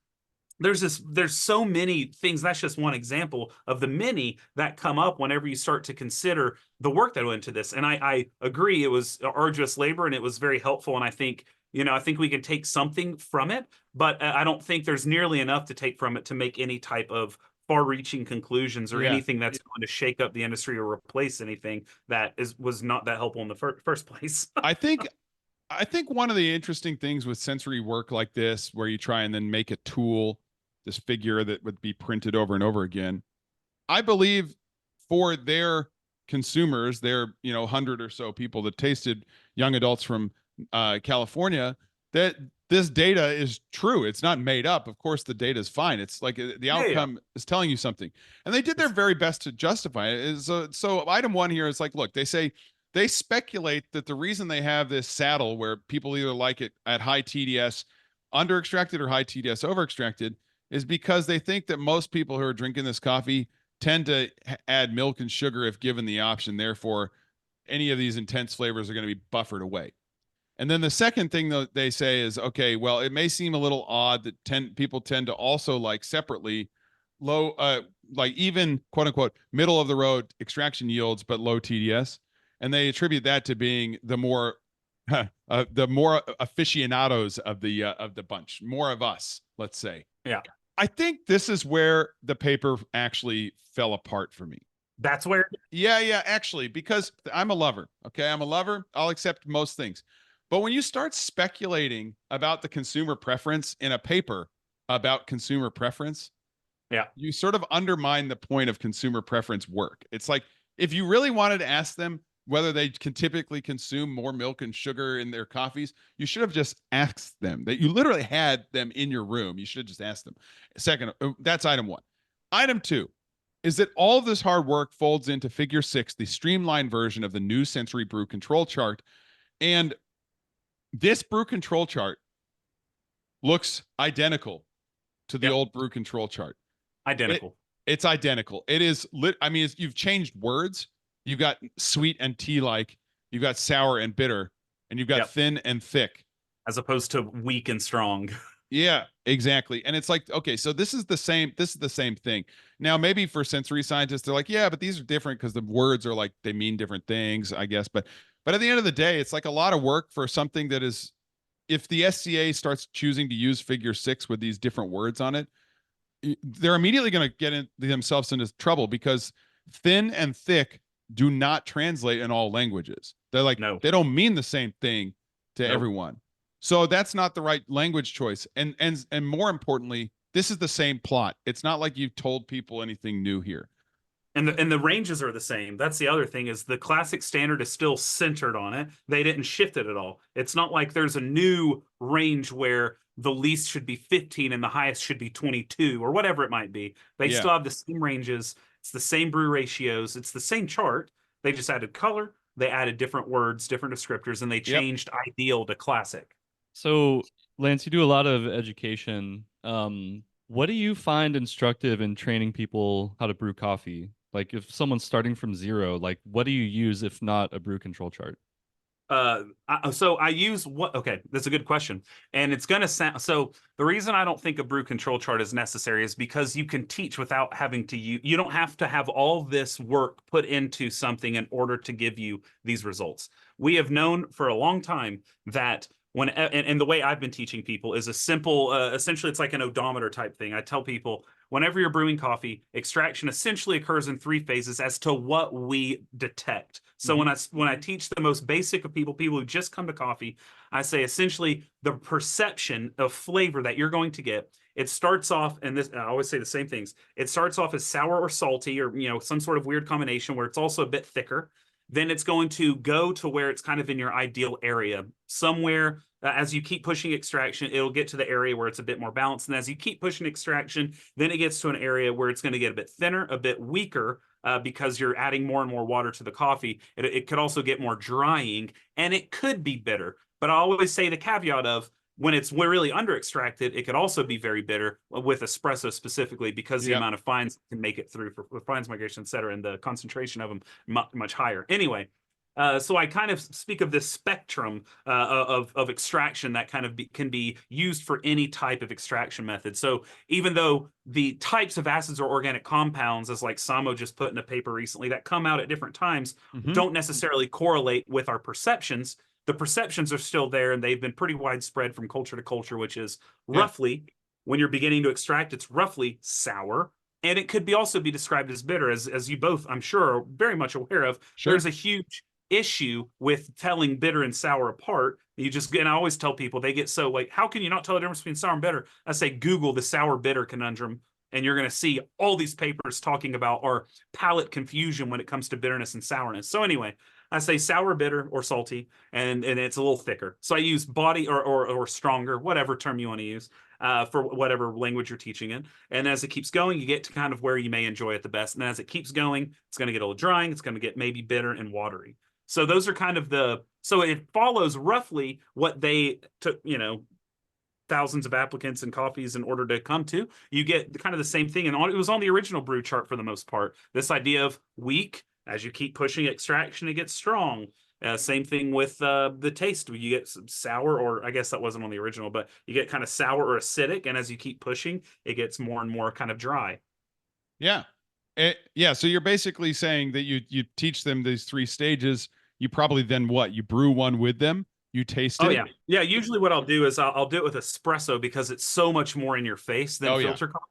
there's so many things. That's just one example of the many that come up whenever you start to consider the work that went into this. And I agree, it was arduous labor and it was very helpful. And I think, I think we can take something from it, but I don't think there's nearly enough to take from it to make any type of far-reaching conclusions or anything that's going to shake up the industry or replace anything that was not that helpful in the first place. I think one of the interesting things with sensory work like this, where you try and then make a tool, this figure that would be printed over and over again, I believe for their consumers, their 100 or so people that tasted young adults from California, that this data is true. It's not made up. Of course, the data is fine. It's like the outcome is telling you something, and they did their very best to justify it. So item one here is like, look, they speculate that the reason they have this saddle where people either like it at high TDS under extracted or high TDS over extracted is because they think that most people who are drinking this coffee tend to add milk and sugar if given the option. Therefore, any of these intense flavors are going to be buffered away. And then the second thing that they say is, okay, well, it may seem a little odd that people tend to also like separately low, like even quote unquote middle of the road extraction yields, but low TDS. And they attribute that to being the more aficionados of the bunch, more of us, let's say. Yeah. I think this is where the paper actually fell apart for me. That's where. Yeah, actually, because I'm a lover. Okay, I'm a lover. I'll accept most things. But when you start speculating about the consumer preference in a paper about consumer preference, you sort of undermine the point of consumer preference work. It's like if you really wanted to ask them whether they can typically consume more milk and sugar in their coffees, you should have just asked them. That you literally had them in your room. You should have just asked them. Second, that's item one. Item two is that all of this hard work folds into Figure 6, the streamlined version of the new Sensory Brew Control Chart. And this brew control chart looks identical to the old brew control chart. Identical. It's identical. It is lit. I mean, you've changed words. You've got sweet and tea-like. You've got sour and bitter, and you've got thin and thick, as opposed to weak and strong. Yeah, exactly. And it's like, okay, so this is the same thing. Now, maybe for sensory scientists, they're like, yeah, but these are different because the words are like, they mean different things, I guess. But at the end of the day, it's like a lot of work for something that is, if the SCA starts choosing to use Figure 6 with these different words on it, they're immediately going to get themselves into trouble because thin and thick do not translate in all languages. They're like, they don't mean the same thing to everyone. So that's not the right language choice. And more importantly, this is the same plot. It's not like you've told people anything new here. And the ranges are the same. That's the other thing, is the classic standard is still centered on it. They didn't shift it at all. It's not like there's a new range where the least should be 15 and the highest should be 22 or whatever it might be. They still have the same ranges. It's the same brew ratios. It's the same chart. They just added color. They added different words, different descriptors, and they changed ideal to classic. So, Lance, you do a lot of education. What do you find instructive in training people how to brew coffee? Like if someone's starting from zero, like what do you use if not a brew control chart? So I use okay, that's a good question. And it's going to sound, so the reason I don't think a brew control chart is necessary is because you can teach without having to you don't have to have all this work put into something in order to give you these results. We have known for a long time that and the way I've been teaching people is a simple, essentially it's like an odometer type thing. I tell people, whenever you're brewing coffee, extraction essentially occurs in 3 phases as to what we detect. So when I teach the most basic of people who just come to coffee, I say essentially the perception of flavor that you're going to get. It starts off, and this I always say the same things. It starts off as sour or salty, or some sort of weird combination where it's also a bit thicker. Then it's going to go to where it's kind of in your ideal area. Somewhere, as you keep pushing extraction, it'll get to the area where it's a bit more balanced. And as you keep pushing extraction, then it gets to an area where it's going to get a bit thinner, a bit weaker, because you're adding more and more water to the coffee. It could also get more drying, and it could be bitter. But I always say the caveat of, when it's really under extracted, it could also be very bitter with espresso specifically, because the amount of fines can make it through for fines migration, et cetera, and the concentration of them much higher. Anyway, So I kind of speak of this spectrum of extraction that kind of can be used for any type of extraction method. So even though the types of acids or organic compounds, as like Samo just put in a paper recently, that come out at different times, don't necessarily correlate with our perceptions. The perceptions are still there, and they've been pretty widespread from culture to culture, which is roughly, when you're beginning to extract, it's roughly sour. And it could also be described as bitter, as you both, I'm sure, are very much aware of. Sure. There's a huge issue with telling bitter and sour apart. And I always tell people, they get so like, how can you not tell the difference between sour and bitter? I say, Google the sour bitter conundrum, and you're going to see all these papers talking about our palate confusion when it comes to bitterness and sourness. So anyway, I say sour, bitter, or salty, and it's a little thicker. So I use body or stronger, whatever term you want to use, for whatever language you're teaching in. And as it keeps going, you get to kind of where you may enjoy it the best. And as it keeps going, it's going to get a little drying. It's going to get maybe bitter and watery. So those are kind of so it follows roughly what they took, thousands of applicants and coffees in order to come to. You get kind of the same thing. And it was on the original brew chart for the most part. This idea of weak, as you keep pushing extraction, it gets strong. Same thing with the taste. You get some sour, or I guess that wasn't on the original, but you get kind of sour or acidic. And as you keep pushing, it gets more and more kind of dry. Yeah. So you're basically saying that you teach them these 3 stages. You probably then you brew one with them, you taste it. Oh, yeah. Yeah. Usually what I'll do is I'll do it with espresso because it's so much more in your face than filter coffee.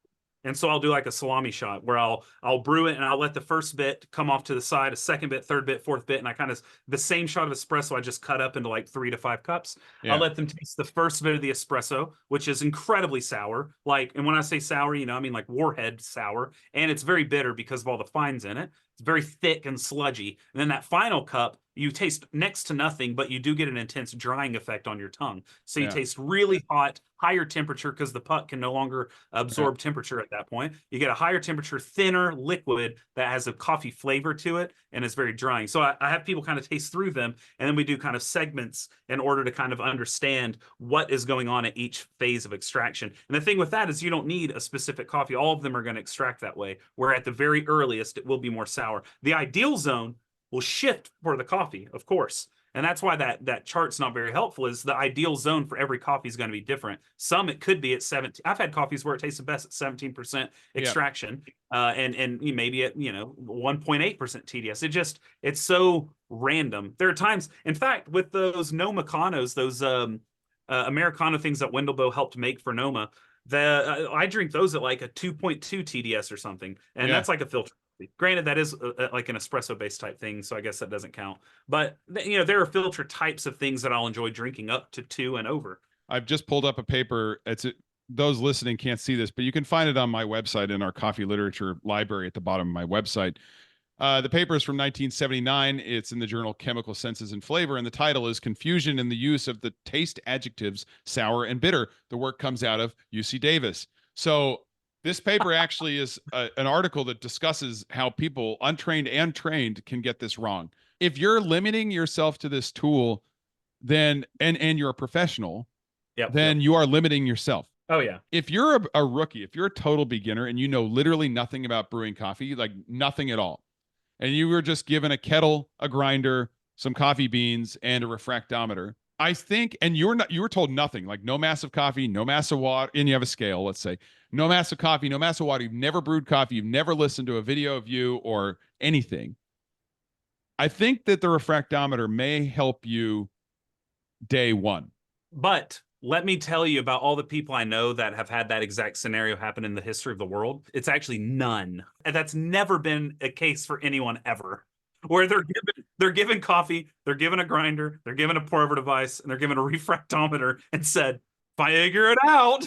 And so I'll do like a salami shot where I'll brew it and I'll let the first bit come off to the side, a second bit, third bit, fourth bit. And I kind of, the same shot of espresso, I just cut up into like 3 to 5 cups. Yeah. I'll let them taste the first bit of the espresso, which is incredibly sour. And when I say sour, I mean like warhead sour. And it's very bitter because of all the fines in it. It's very thick and sludgy. And then that final cup, you taste next to nothing, but you do get an intense drying effect on your tongue. So you taste really hot, higher temperature because the puck can no longer absorb temperature at that point. You get a higher temperature, thinner liquid that has a coffee flavor to it and is very drying. So I have people kind of taste through them, and then we do kind of segments in order to kind of understand what is going on at each phase of extraction. And the thing with that is you don't need a specific coffee. All of them are going to extract that way, where at the very earliest, it will be more sour. The ideal zone will shift for the coffee, of course. And that's why that chart's not very helpful, is the ideal zone for every coffee is going to be different. Some it could be at 17. I've had coffees where it tastes the best at 17% extraction, and maybe at 1.8% TDS. It's so random. There are times, in fact, with those No Mecanos, those Americano things that Wendelbo helped make for Noma, I drink those at like a 2.2 TDS or something, and that's like a filter. Granted, that is like an espresso-based type thing, so I guess that doesn't count. But there are filter types of things that I'll enjoy drinking up to 2 and over. I've just pulled up a paper. Those listening can't see this, but you can find it on my website in our coffee literature library at the bottom of my website. The paper is from 1979. It's in the journal Chemical Senses and Flavor, and the title is Confusion in the Use of the Taste Adjectives Sour and Bitter. The work comes out of UC Davis. So this paper actually is an article that discusses how people, untrained and trained, can get this wrong. If you're limiting yourself to this tool, then and you're a professional, then you are limiting yourself. Oh, yeah. If you're a rookie, if you're a total beginner and you know literally nothing about brewing coffee, like nothing at all, and you were just given a kettle, a grinder, some coffee beans, and a refractometer, I think, and you were told nothing, like no mass of coffee, no mass of water, and you have a scale, let's say, no mass of coffee, no mass of water. You've never brewed coffee. You've never listened to a video of you or anything. I think that the refractometer may help you day one. But let me tell you about all the people I know that have had that exact scenario happen in the history of the world. It's actually none. And that's never been a case for anyone ever. Where they're given coffee, they're given a grinder, they're given a pour over device, and they're given a refractometer and said, figure it out.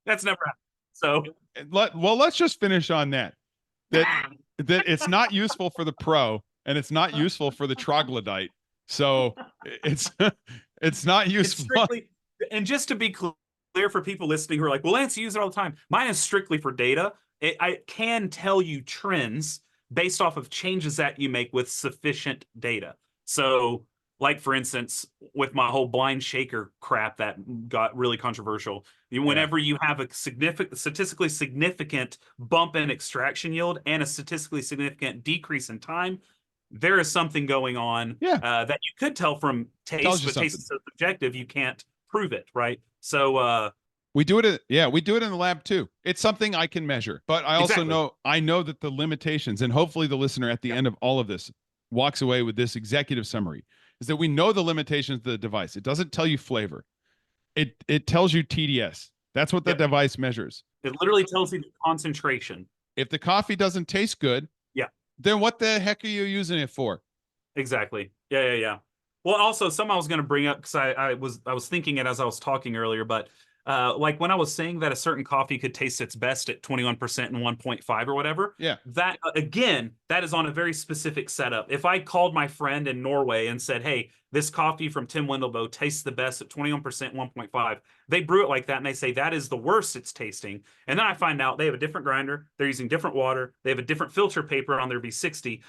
That's never happened. So let's just finish on that it's not useful for the pro, and it's not useful for the troglodyte. So it's not useful. And just to be clear for people listening who are like, well, Lance, you use it all the time. Mine is strictly for data. I can tell you trends based off of changes that you make with sufficient data. So, like, for instance, with my whole blind shaker crap that got really controversial, whenever you have a statistically significant bump in extraction yield and a statistically significant decrease in time, there is something going on Yeah. that you could tell from Tells taste, you but taste something. is so subjective, you can't prove it, right? So We do it. We do it in the lab too. It's something I can measure, but I also Exactly. know that the limitations, and hopefully the listener at the end of all of this walks away with this executive summary, is that we know the limitations of the device. It doesn't tell you flavor. It tells you TDS. That's what the Yep. device measures. It literally tells you the concentration. If the coffee doesn't taste good, Yeah. then what the heck are you using it for? Exactly. Yeah. Well, also, some I was going to bring up because I was thinking it as I was talking earlier, but like when I was saying that a certain coffee could taste its best at 21% and 1.5 or whatever. Yeah. That again, that is on a very specific setup. If I called my friend in Norway and said, "Hey, this coffee from Tim Wendelboe tastes the best at 21%, 1.5," they brew it like that and they say that is the worst it's tasting. And then I find out they have a different grinder, they're using different water, they have a different filter paper on their V60.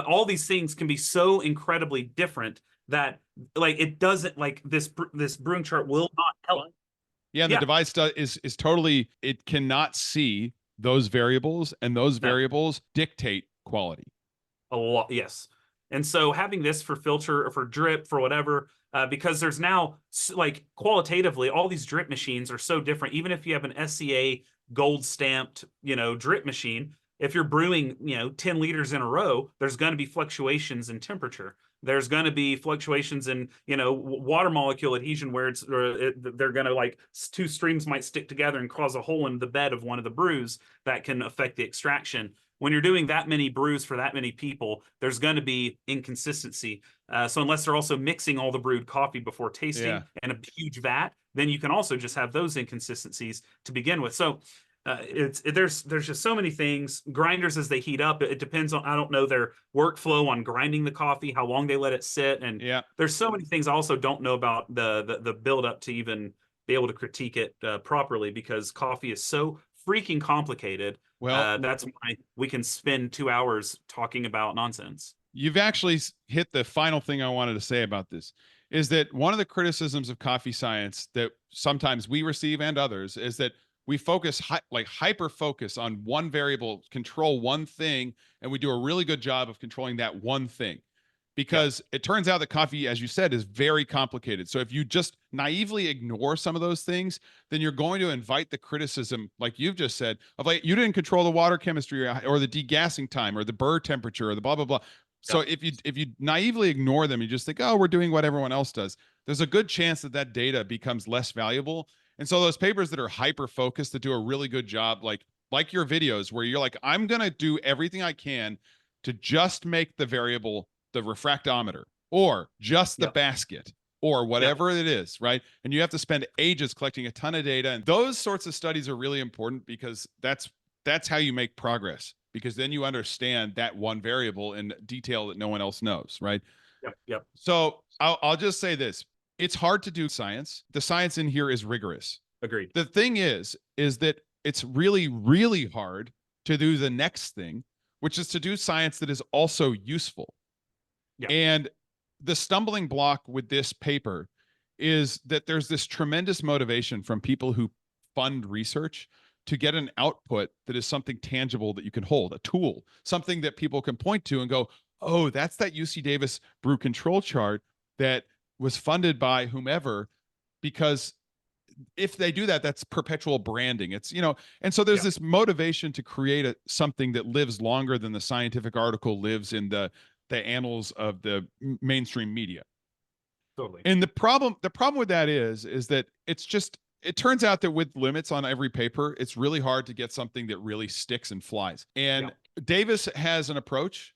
All these things can be so incredibly different that like it doesn't like this brewing chart will not help. Yeah, and the device is totally, it cannot see those variables, and those variables dictate quality. A lot, yes. And so having this for filter or for drip for whatever, because there's now like qualitatively, all these drip machines are so different. Even if you have an SCA gold stamped, drip machine, if you're brewing, 10 liters in a row, there's going to be fluctuations in temperature. There's going to be fluctuations in, water molecule adhesion where they're going to like two streams might stick together and cause a hole in the bed of one of the brews that can affect the extraction. When you're doing that many brews for that many people, there's going to be inconsistency. So unless they're also mixing all the brewed coffee before tasting in a huge vat, then you can also just have those inconsistencies to begin with. So there's just so many things. Grinders as they heat up, it depends on, I don't know their workflow on grinding the coffee, how long they let it sit, and there's so many things I also don't know about the build up to even be able to critique it properly, because coffee is so freaking complicated. Well, that's why we can spend 2 hours talking about nonsense. You've actually hit the final thing I wanted to say about this, is that one of the criticisms of coffee science that sometimes we receive and others is that we focus hyper focus on one variable, control one thing, and we do a really good job of controlling that one thing. Because it turns out that coffee, as you said, is very complicated. So if you just naively ignore some of those things, then you're going to invite the criticism, like you've just said, of like, you didn't control the water chemistry or the degassing time or the burr temperature or the blah, blah, blah. So if you naively ignore them, you just think, oh, we're doing what everyone else does, there's a good chance that that data becomes less valuable. And so those papers that are hyper focused, that do a really good job, like your videos where you're like, I'm going to do everything I can to just make the variable the refractometer or just the basket or whatever it is, right? And you have to spend ages collecting a ton of data. And those sorts of studies are really important, because that's how you make progress, because then you understand that one variable in detail that no one else knows, right? Yep. So I'll just say this. It's hard to do science. The science in here is rigorous. Agreed. The thing is that it's really, really hard to do the next thing, which is to do science that is also useful. And the stumbling block with this paper is that there's this tremendous motivation from people who fund research to get an output that is something tangible that you can hold, a tool, something that people can point to and go, oh, that's that UC Davis brew control chart that was funded by whomever. Because if they do that, that's perpetual branding. It's, and so there's this motivation to create something that lives longer than the scientific article lives in the annals of the mainstream media. Totally. And the problem with that is that it turns out that with limits on every paper, it's really hard to get something that really sticks and flies. And Davis has an approach,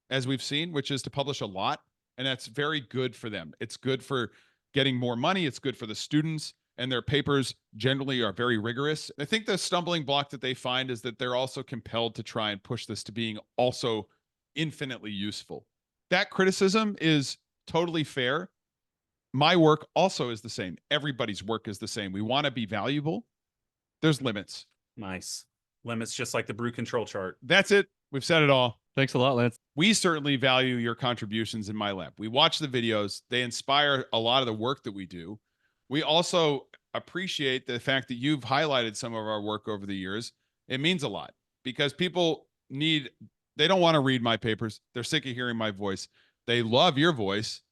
as we've seen, which is to publish a lot. And that's very good for them. It's good for getting more money. It's good for the students. And their papers generally are very rigorous. I think the stumbling block that they find is that they're also compelled to try and push this to being also infinitely useful. That criticism is totally fair. My work also is the same. Everybody's work is the same. We want to be valuable. There's limits. Nice. Limits, just like the brew control chart. That's it. We've said it all. Thanks a lot, Lance. We certainly value your contributions in my lab. We watch the videos. They inspire a lot of the work that we do. We also appreciate the fact that you've highlighted some of our work over the years. It means a lot, because people need They don't want to read my papers. They're sick of hearing my voice. They love your voice.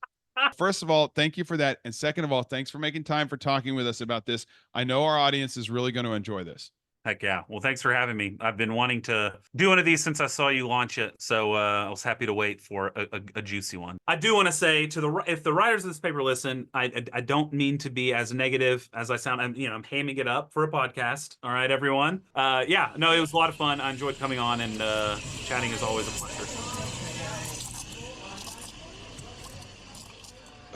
First of all, thank you for that. And second of all, thanks for making time for talking with us about this. I know our audience is really going to enjoy this. Heck yeah. Well, thanks for having me. I've been wanting to do one of these since I saw you launch it. So I was happy to wait for a juicy one. I do want to say to if the writers of this paper listen, I don't mean to be as negative as I sound. I'm hamming it up for a podcast. All right, everyone. Yeah, no, it was a lot of fun. I enjoyed coming on, and chatting is always a pleasure.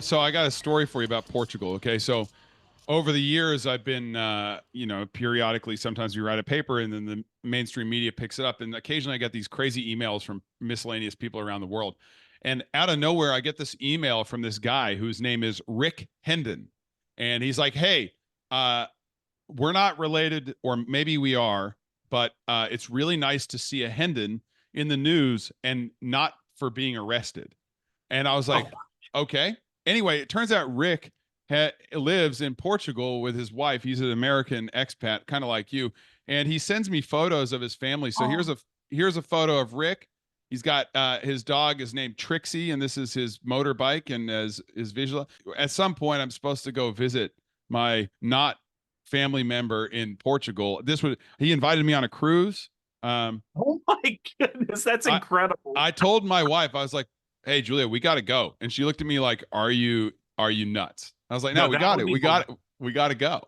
So I got a story for you about Portugal. Okay. So over the years, I've been, periodically, sometimes we write a paper and then the mainstream media picks it up. And occasionally I get these crazy emails from miscellaneous people around the world. And out of nowhere, I get this email from this guy whose name is Rick Hendon. And he's like, hey, we're not related, or maybe we are, but it's really nice to see a Hendon in the news and not for being arrested. And I was like, okay. Anyway, it turns out Rick lives in Portugal with his wife. He's an American expat, kind of like you. And he sends me photos of his family. So here's a photo of Rick. He's got his dog is named Trixie, and this is his motorbike and as his visual. At some point, I'm supposed to go visit my not family member in Portugal. He invited me on a cruise. Oh my goodness, that's incredible. I told my wife, I was like, hey, Julia, we got to go. And she looked at me like, are you nuts? I was like, no, we got it. We got to go.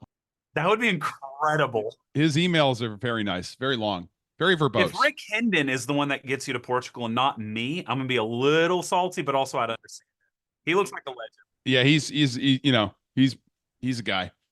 That would be incredible. His emails are very nice, very long, very verbose. If Rick Hendon is the one that gets you to Portugal and not me, I'm going to be a little salty, but also I'd understand. He looks like a legend. Yeah, he's a guy.